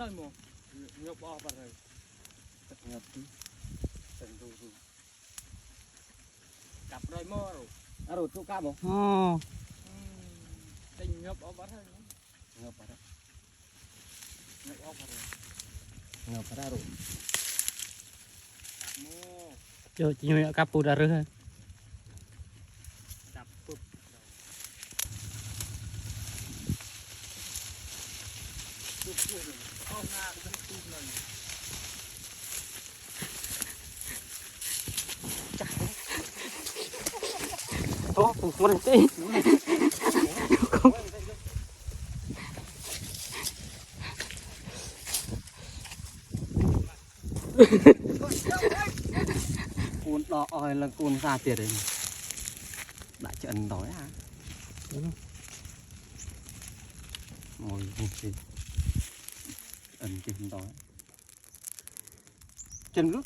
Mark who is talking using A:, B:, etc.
A: nơi mùa ngập o vào rồi ngập từng tu cặp rồi mơ rồi rồi tu cá mồ tình ngập o vào rồi ngập vào đó ngập o vào rồi ngập vào rồi
B: cho chị nhung cặp bù ra rửa
A: cặp bụp bụp bụp không na cái bụp này
B: ô bụp một tí
A: cuốn đỏ oi là cuốn ra tiền đấy đã trận đói à ngồi một gì ẩn chừng đói chân lúc